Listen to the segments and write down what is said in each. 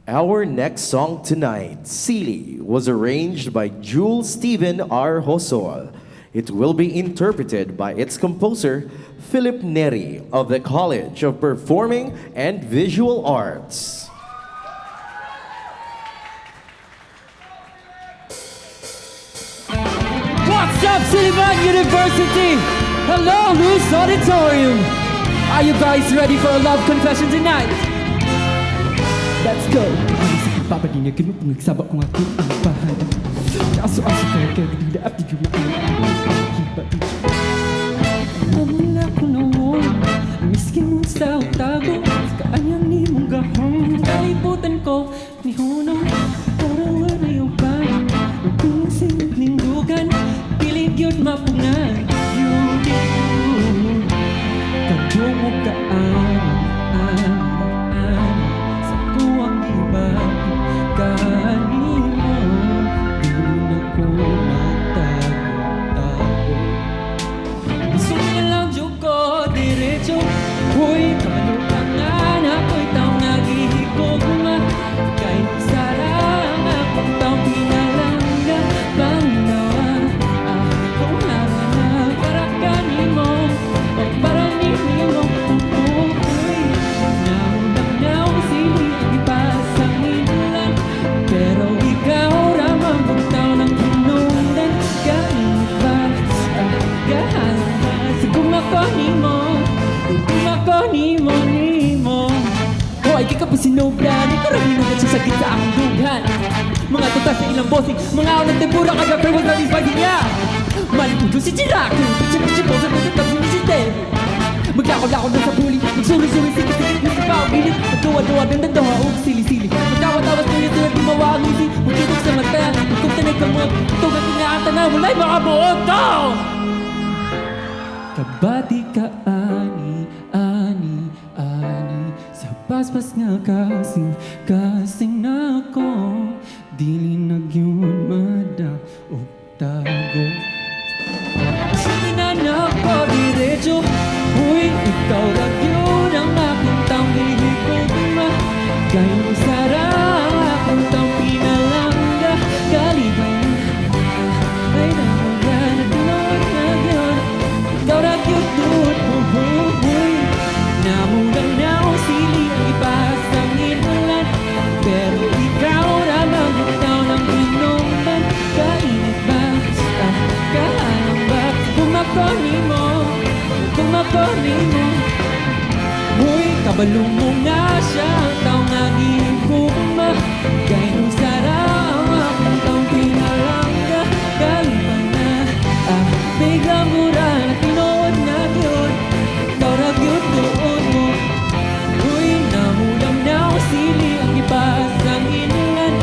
Our next song tonight, Silly, was arranged by Jules Steven R. Hosol. It will be interpreted by its composer, Philip Neri of the College of Performing and Visual Arts. What's up, Sullivan University? Hello, Luce Auditorium. Are you guys ready for a love confession tonight? Let's go. Papadinagin mo kung nagsabak kung ako ang bahala. Kaso-aso kayo kaya ganda at di Amula ko noon, miskin mong sa tago, sa kaanyang ni mong gahong. Kalibutan ko, ni Hunong, parang wala yung pan. Kung simpleng dugan, pilig yun mapungan. Yun, kadyo mo kaan, sa tuwang iba, kanino, di na ko matago-tago. Gusto niya lang joke ko, diretso. Uy, kalutangan ako'y taong naghihigog na. Kahit sarang akong taong pinalangga. Panginawa, akong harana para kanimo. O para ninyo, uy. Naunang sili ang ipasangin lang. Pero ikaw ramang bugtaw ng hinundan. Kainit ba, gahalan ba? Kung ako nimo Hoy, kaya ka pa sinobra di ko rin hinagad sa sakit sa akong dughan. Mga tutas sa ilang bossing, mga ako nagtempura kaya pero wag natin spicy niya. Malipudlo si Chiraku, pichi-pichi po sa puso tapos hindi si Terry. Maglako-lako na sa puli, magsuri-suri, sikit-sikit na sa paubilit. Magduwa-duwa, ganda-dawa, sili-sili. Magtawa-tawas ko yung tulad gumawa ang ngisi. Magkitok sa mata, kung tanay ka mo, tugat ko nga ang tanaw, wala'y makabuot to! Kabati ka ani sa paspas nga kasing nako dili nagyun mada o tago. Sige na nako diretso, uy ikaw lang yun ang aking taong hihigog ma. Kayo sarang akong taong pinalangga kalibay. Ay naman na tinood na yun. Ikaw lang yun doon, uy. Namunang na o sili ang ipasangin lang. Pero ikaw ramang bitaw ng inuman. Kainit ba? Kahalang ba? Kung makunin mo uy, kabalo mo nga siya ang taong nag-iipuma. Kaya nung sarang akong taong pinalangga. Kalibang na biglang mura na tinood na yun. Ikaw ragyot doon mo. Uy, namulam na o sili ang ipasang inulan.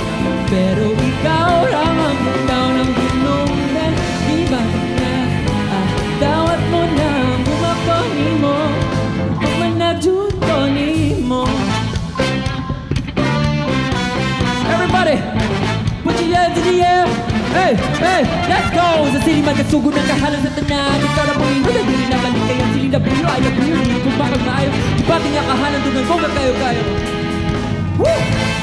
Pero ikaw ramang bitaw ng ginundan. Di ba na dawat mo na bumakoni mo. Pag manadjud ko ni mo. Everybody, put your hands in the air. Hey, hey, let's go! Sa sili magkasugo ng kahalan sa tanan. Ikaw na po yung dili na balik kayo. Sili na buyo, ayaw buyo. Kung bakit maayo, di ba tinga kahalan doon ng kong kayo-kayo. Woo!